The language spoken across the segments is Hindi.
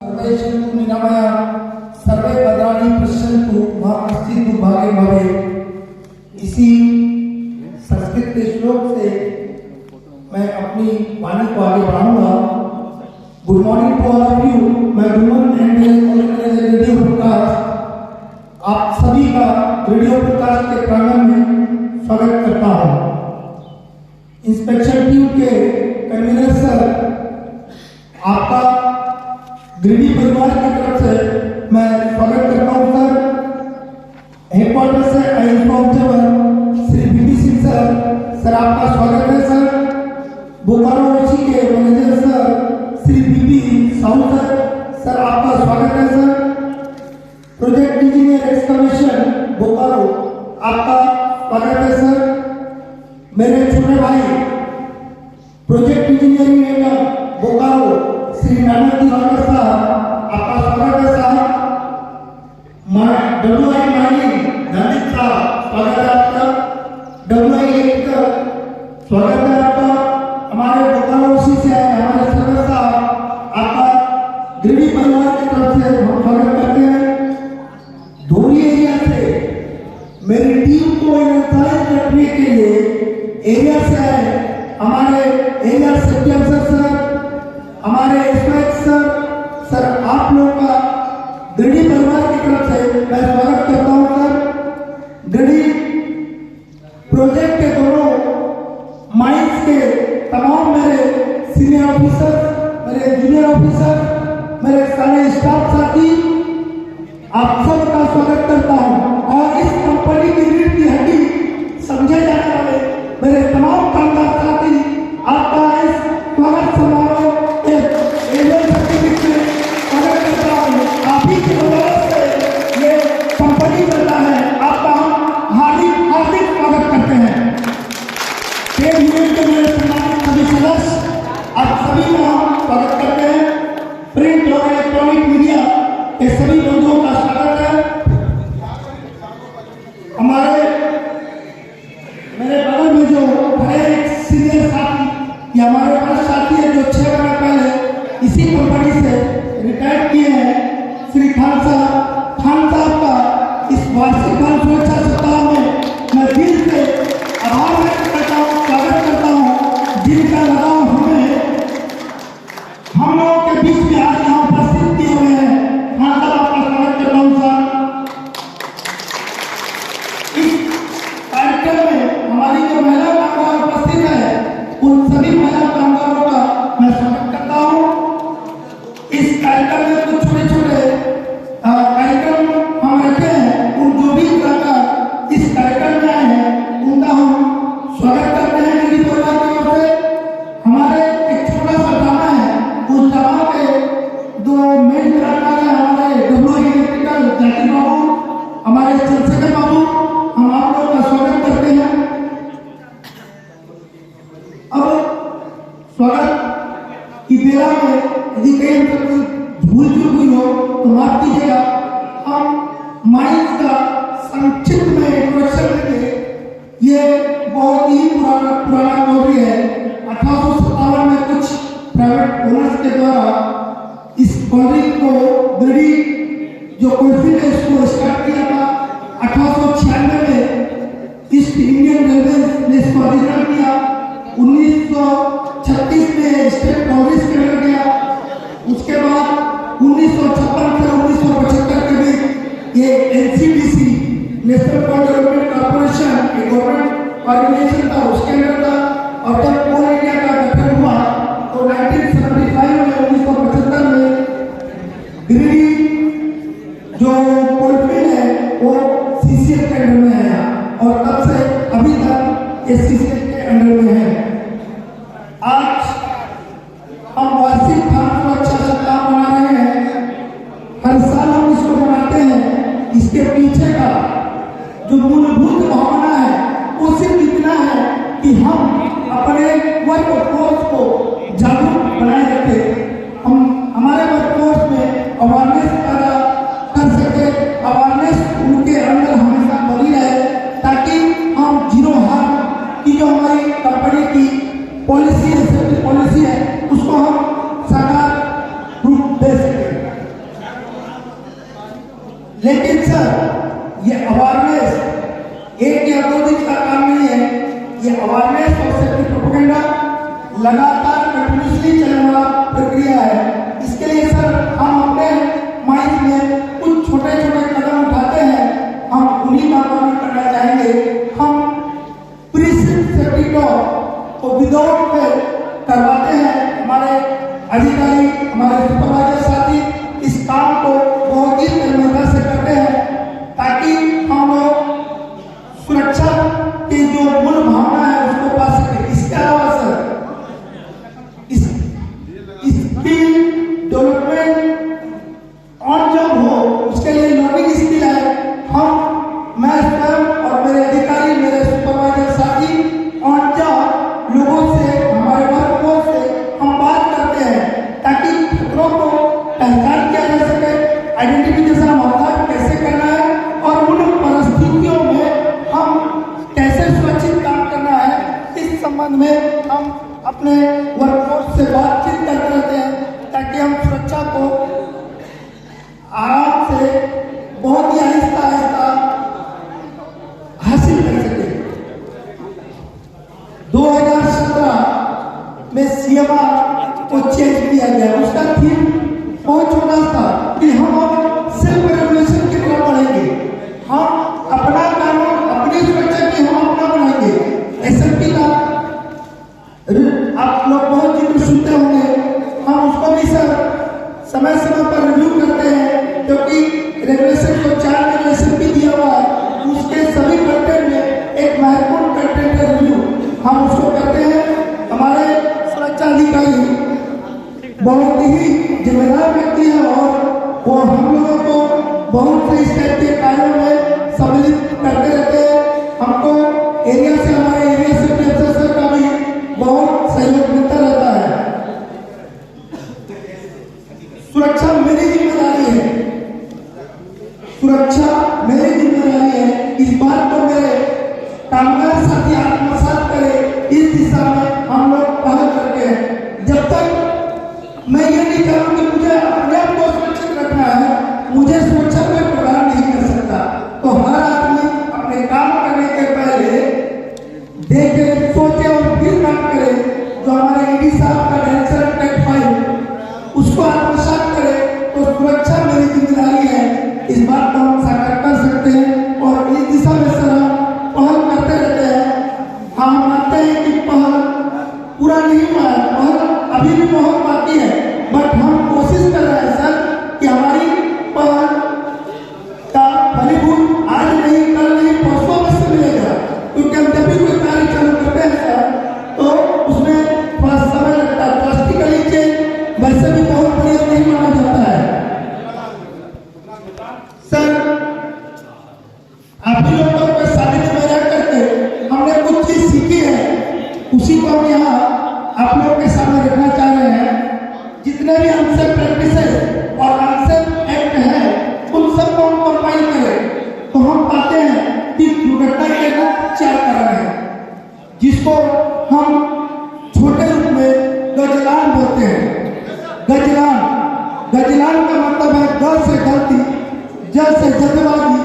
सर्वेषु निरामया सर्वे भद्राणि पश्यन्तु मा कश्चित् दुर्भागे भवेत्। इसी संस्कृत के श्लोक से मैं अपनी वाणी को आगे बढ़ाऊंगा। Good morning to all of you. मैं गुरुमन एंड रेडियो ब्रॉडकास्ट आप सभी का रेडियो ब्रॉडकास्ट के प्रांगण में स्वागत करता हूं। इंस्पेक्शन टीम के कन्वीनर सर, आपका गिरिडीह परिवार की तरफ से मैं स्वागत करता हूं सर। हेडक्वार्टर से I inform Shri BP Singh sir आपका स्वागत है सर। बोकारो ओसी के manager sir Shri BP Sahu sir आपका स्वागत है sir. Project engineer excavation Bokaro, आपका स्वागत है सर। मेरे छोटे भाई project engineering and Bokaro Shri Nanak Diwakar साहब, आपका स्वागत है साहब। डब्ल्यूआई माइनिंग नंदित साहब, स्वागत है आपका। डब्ल्यूआई इलेक्ट्रिकल, स्वागत है आपका। हमारे बोकारो ओसी से आए हमारे सरदार साहब, आपका गिरिडीह परिवार की तरफ से हम स्वागत करते हैं। धोरी एरिया से मेरी टीम को इनचार्ज रखने के लिए एरिया से आए हमारे एरिया सेफ्टी अफसर सर, हमारे इंस्पेक्टर सर, आप लोग का गिरिडीह परिवार की तरफ से मैं स्वागत करता हूं सर। गिरिडीह प्रोजेक्ट के दोनों माइंस के तमाम मेरे सीनियर ऑफिसर, मेरे जूनियर ऑफिसर, मेरे सारे स्टाफ साथी, आप सबका स्वागत करता हूं। और इस कंपनी की रीढ़ की हड्डी समझे जाने वाले मेरे तमाम कामगार साथी, आपका इस स्वागत समारोह एरियल सर्टिफिकेट में स्वागत करता हूं। आप ही की बदौलत से ये कंपनी चलता है, आपका हम हार्दिक स्वागत करते हैं। ट्रेड यूनियन के मेरे सम्मानित सभी सदस्य, आप सभी का हम स्वागत करते हैं। प्रिंट और इलेक्ट्रॉनिक मीडिया के सभी बंधुओं का स्वागत है। हमारे मेरे बगल में जो खड़े एक सीनियर साथी, ये हमारे पास साथी है जो 6 महीने पहले इसी कंपनी से रिटायर किए हैं, श्री खान साहब का इस वार्षिक खान सुरक्षा सप्ताह में मैं दिल से आभार व्यक्त करता हूँ, स्वागत करता हूँ। जिनका लगाव हम लोगों के बीच में आज यहाँ उपस्थित किए हुए हैं, खान साहब आपका स्वागत करता हूँ सर। इस कार्यक्रम में हमारी जो महिला कामगार उपस्थित है, उन सभी महिला कामगारों का मैं स्वागत करता हूँ। इस कार्यक्रम में कुछ छोटे छोटे कार्यक्रम हम रखे हैं, उन जो भी कलाकार इस कार्यक्रम में आए हैं उनका हम स्वागत करते हैं गिरिडीह परिवार की ओर से। हमारे एक छोटा सा ड्रामा है, उस ड्रामा के दो मेन कलाकार हैं हमारे डब्ल्यूआई इलेक्ट्रिकल जाकिर बाबू, हमारे चंद्रशेखर बाबू, हम आप लोगों का स्वागत करते हैं। अब स्वागत की बेरा में यदि कहीं हमसे कोई भूल चूक हुई हो तो माफ कीजिएगा। हम माइंस का संक्षिप्त में इंट्रोडक्शन देंगे। ये बहुत ही पुराना नौकरी है। 1857 में कुछ प्राइवेट ओनर्स के द्वारा इस कॉलेज को गिरिडीह जो कोलफील्ड है इसको स्टार्ट किया था। 1896 में ईस्ट इंडियन रेलवे ने इसको अधिग्रहण किया। 1936 में स्टेट कांग्रेस के अंदर गया। उसके बाद 1956 से 1975 के बीच ये एनसीडीसी नेशनल डेवलपमेंट कॉर्पोरेशन एक गवर्नमेंट ऑर्गेनाइजेशन था, उसके अंदर था। और जब कोल इंडिया का गठन हुआ तो 1975 में 1975 में गिरिडीह जो कोलफील्ड है वो सीसीएल के अंडर में आया और तब से अभी तक ये सीसीएल के अंडर में है। आज हम वार्षिक खान सुरक्षा सप्ताह मना रहे हैं। हर साल हम इसको मनाते हैं। इसके पीछे का जो मूलभूत भावना है वो सिर्फ इतना है कि हम अपने वर्क फोर्स को जागरूक बनाए रखें। हम हमारे वर्क फोर्स में अवेयरनेस पैदा कर सके, अवेयरनेस उनके अंदर हमेशा बनी रहे, ताकि हम जीरो हार्म की जो हमारी कंपनी की पॉलिसी है, सेफ्टी पॉलिसी है, उसको हम साकार रूप दे सके। लेकिन सर ये अवेयरनेस एक या दो दिन का काम नहीं है, ये अवेयरनेस और सेफ्टी प्रोपेगेंडा लगातार कंटिन्यूसली चलने वाला प्रक्रिया है। इसके लिए सर हम अपने माइंड में कुछ छोटे छोटे कदम उठाते हैं, हम उन्हीं बातों में करना चाहेंगे। हम प्री सेफ्टी टॉक को विदाउट पे करवाते हैं, हमारे अधिकारी हमारे सुपरवाइजर साथी इस काम को बहुत ही तन्मयता से करते हैं ताकि हम लोग सुरक्षा की जो मूल भावना है उसको पा सके। इसके अलावा sir skill development on job हो, उसके लिए लर्निंग स्किल है। मैं स्वयं और मेरे अधिकारी मेरे सुपरवाइजर साथी ऑन जॉब लोगों से हमारे वर्कफोर्स से हम बात करते हैं ताकि खतरों को पहचान किया जा सके, आइडेंटिफिकेशन ऑफ कैसे करना है और उन परिस्थितियों में हम कैसे सुरक्षित काम करना है। इस संबंध में हम अपने वर्कफोर्स से बातचीत करते रहते हैं ताकि हम सुरक्षा को आराम से बहुत ही आहिस्ता आहिस्ता हासिल कर सके। 2017 में सीएमआर को चेंज किया गया, उसका थीम बहुत छोटा था कि हम अब सेल्फ रेगुलेशन की तरफ बढ़ेंगे, हम अपना कानून अपनी सुरक्षा की हम अपना बनाएंगे। एसएमपी का आप लोग बहुत जिक्र सुनते होंगे, हम उसको भी सर समय समय पर रिव्यू करते हैं क्योंकि रेगुलेशन को 4 रेगुलेशन भी दिया हुआ है, उसके सभी कंटेंट में एक महत्वपूर्ण कंटेंट है रिव्यू, हम उसको करते हैं। हमारे सुरक्षा अधिकारी बहुत ही जिम्मेदार व्यक्ति है और वो हम लोगों को बहुत से इस टाइप के कार्यों में सम्मिलित करते रहते हैं। हमको एरिया से हमारे एरिया सेफ्टी अफसर का भी बहुत सहयोग मिलता रहता है। सुरक्षा मेरी जिम्मेदारी है, सुरक्षा मेरी जिम्मेदारी है, इस बात को मेरे कामगार साथी आत्मसात करें, इस दिशा में हम लोग पहल करते हैं। जब तक मैं ये नहीं कहूँ कि मुझे अपने आप को सुरक्षित रखना है, मुझे सुरक्षा में प्रदान नहीं कर सकता, तो हर आदमी अपने काम करने के पहले देखे सोचे और फिर काम करे। जो हमारे ईडी साहब का डायरेक्शन टेक 5 उसको आत्मसात करे तो सुरक्षा मेरी जिम्मेदारी है, इस बात को हम साकार कर सकते हैं और इस दिशा में सर हम पहल करते रहते हैं। हम मानते हैं कि पहल पूरा नहीं हुआ है, पहल अभी भी बहुत बाकी है, बट हम कोशिश कर रहे हैं सर कि हमारी पहल का फलीभूत आज नहीं कल नहीं परसों में से मिलेगा, क्योंकि हम जब भी कोई कार्य चालू करते हैं सर तो उसमें थोड़ा समय लगता है। ड्रास्टिकली चेंज वैसे भी बहुत बड़ी नहीं माना जाता है। सर आप ही लोगों के सानिध्य में रह करके हमने कुछ चीज सीखी है, उसी को हम यहाँ आप लोगों के सामने रखना चाह रहे हैं। जितने भी अनसेफ प्रैक्टिसेस और अनसेफ एक्ट हैं उन सबको हम कंपाइल करें तो हम पाते हैं कि दुर्घटना के 4 कारण हैं, जिसको हम छोटे रूप में गजलान बोलते हैं। गजलान का मतलब है ग से गलती, ज से जल्दबाजी,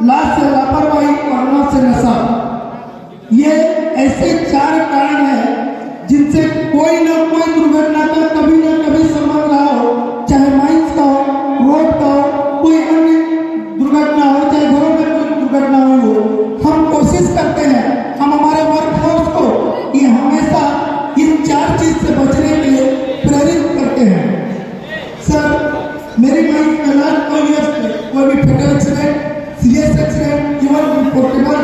ला से लापरवाही और न से नशा। ये ऐसे 4 कारण हैं जिनसे कोई ना कोई दुर्घटना का कभी ना कभी संबंध रहा हो, चाहे माइंस का हो, रोड का हो, कोई अन्य दुर्घटना हो, चाहे घरों में कोई दुर्घटना हुई हो। हम कोशिश करते हैं, हम हमारे वर्कफोर्स को ये हमेशा इन 4 चीज से बचने के लिए प्रेरित करते हैं। सर मेरी माइंड में लास्ट 2 इयर्स में कोई भी fatal accident, serious accident, even portable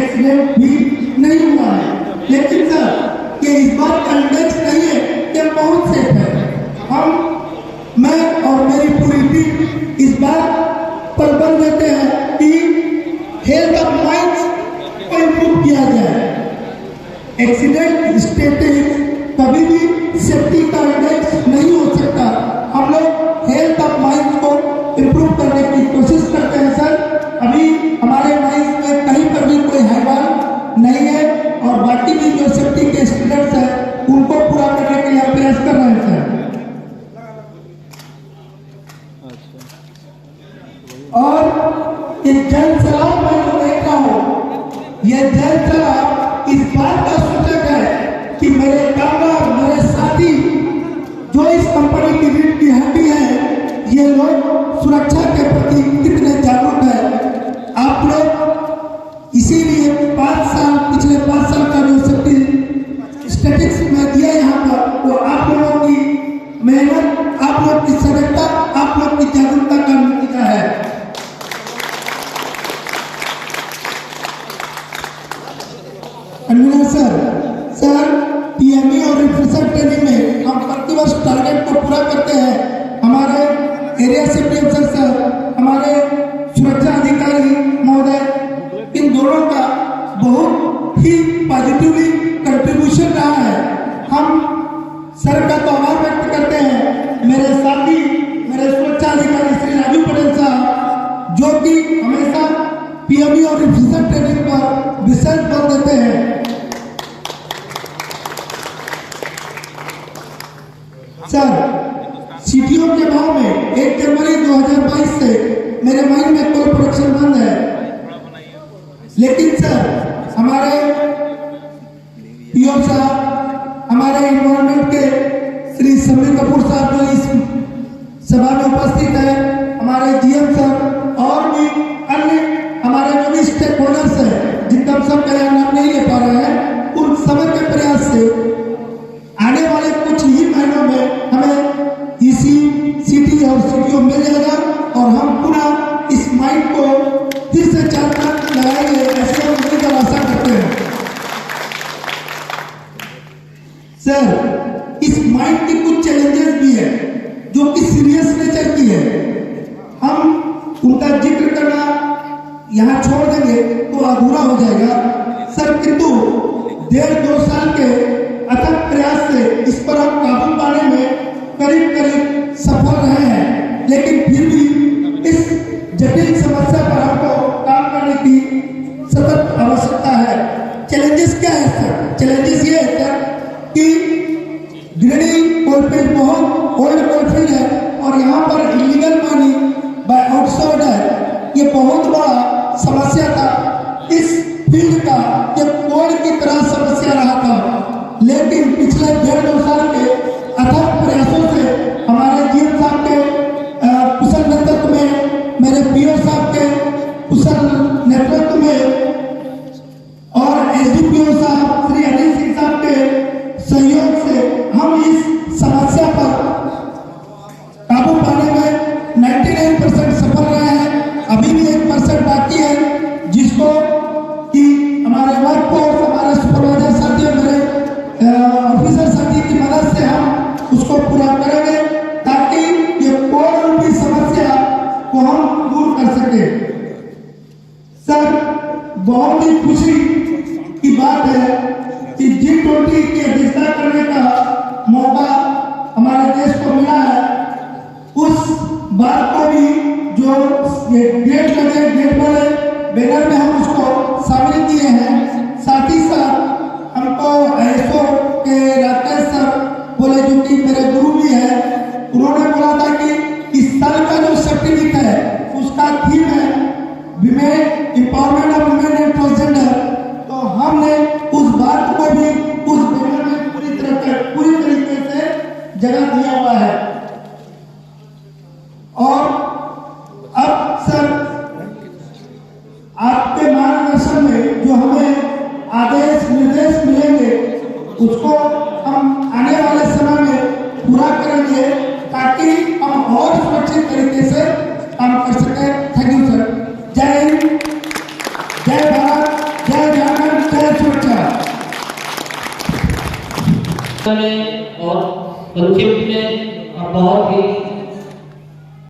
accident भी नहीं हुआ है, लेकिन सर ये इस बात का इंडेक्स नहीं है कि हम बहुत सेफ है। मैं और मेरी पूरी टीम इस बात पर बल देते हैं कि हेल्थ ऑफ माइंड्स को इम्प्रूव किया जाए। एक्सीडेंट स्टेटिस कभी भी सेफ्टी का इंडेक्स नहीं हो सकता। हम लोग हेल्थ ऑफ माइंड्स को इम्प्रूव करने की कोशिश करते हैं सर। अभी हमारे माइंड्स में कहीं पर भी कोई हैवान नहीं है और बाकी भी जो सेफ्टी के स्टैंडर्ड्स हैं उनको पूरा करने के लिए हम प्रयास कर रहे हैं सर। और कि जल सलाब मैं जो देख रहा हूँ, यह जल सलाब इस बात का सूचक है कि मेरे कामगार, मेरे साथी जो इस कंपनी की रीढ़ की हड्डी है, ये लोग सुरक्षा के प्रति कितने जागरूक है। आप लोग इसीलिए पिछले 5 साल का जो स्टैटिस्टिक्स में दिया यहाँ पर, वो आप लोगों की मेहनत, आप लोग की सजगता, आप लोग की जागरूकता का नतीजा है। सर पीएमई और रिफ्रेशर ट्रेनिंग में हम प्रतिवर्ष टारगेट को पूरा करते हैं। हमारे एरिया सेफ्टी अफसर सर, हमारे सुरक्षा अधिकारी महोदय, इन दोनों का बहुत ही पॉजिटिवली कंट्रीब्यूशन रहा है। हम सर का तो आभार व्यक्त करते हैं। मेरे साथी, मेरे सुरक्षा अधिकारी श्री राजू पटेल साहब, जो कि हमेशा पीएमई और रिफ्रेशर ट्रेनिंग पर विशेष बल देते हैं। सर, सीटीओ के भाव में 1 जनवरी 2022 से मेरे माइंड में कोल प्रोडक्शन बंद है, लेकिन सर हमारे पीओ साहब, हमारे इन्वायरमेंट के श्री समीर कपूर साहब जो इस सभा में उपस्थित है, हमारे जीएम सर और भी अन्य हमारे जो भी स्टेक होल्डर्स हैं, जिनका हम सब का नाम नहीं ले पा रहे हैं, उन समय के प्रयास से आने वाले कुछ ही महीनों में हमें इसी सिटी और सीटीओ मिल जाएगा और हम पुनः इस माइंड को फिर से चार लगाएंगे, ऐसे हम उम्मीद आशा करते हैं। सर, इस माइंड की कुछ चैलेंजेस भी है जो कि सीरियस नेचर की है। हम उनका जिक्र करना यहाँ छोड़ देंगे तो अधूरा हो जाएगा। सर, किंतु 1.5-2 साल के अथक प्रयास से इस पर हम काबू पाने में करीब सफल रहे हैं, लेकिन फिर भी इस जटिल समस्या पर हमको काम करने की सतत आवश्यकता है। चैलेंजेस क्या है सर? चैलेंजेस ये है सर कि गिरिडीह कोलफील्ड बहुत ओल्ड कोलफील्ड है और यहाँ पर इलीगल माइनिंग बाय आउटसाइड है, ये बहुत बड़ा समस्या था। इस फील्ड का ये कोड की तरह समस्या रहा था, लेकिन पिछले 1.5-2 साल के अथक प्रयासों से हमारे जीएम साहब के कुशल नेतृत्व में, मेरे पीओ साहब के कुशल नेतृत्व में और एसडीपीओ साहब श्री अनिल सिंह साहब के सहयोग से हम इस समस्या पर काबू पाने में 99% सफल रहे हैं। अभी भी 1% बाकी है, जिसको कि हमारे वर्क फोर्स, हमारे सुपरवाइजर साथियों, मेरे ऑफिसर साथी की मदद से हम उसको पूरा करेंगे ताकि ये कोई रूपी समस्या को हम दूर कर सके। सर, बहुत ही खुशी की बात है कि G20 की अध्यक्षता करने का मौका हमारे देश को मिला है। उस बात को भी जो ये गेट वाले बैनर में हम उसको शामिल किए हैं। साथ ही साथ हमको आईएसओ के राकेश सर बोले, जो कि मेरे गुरु भी है, उन्होंने बोला था कि इस साल का जो सेफ्टी वीक है उसका थीम है women empowerment of women and transgender. तो हमने उस बात को भी उस बैनर में पूरी तरीके से जगह दिया हुआ है। और अब सर, आपके मार्गदर्शन में जो हमें आदेश निर्देश मिलेंगे उसको हम आने वाले समय में पूरा करेंगे ताकि हम और सुरक्षित तरीके से काम कर सकें। Thank you sir. जय हिंद, जय भारत, जय झारखंड, जय सुरक्षा। और संक्षिप्त में बहुत ही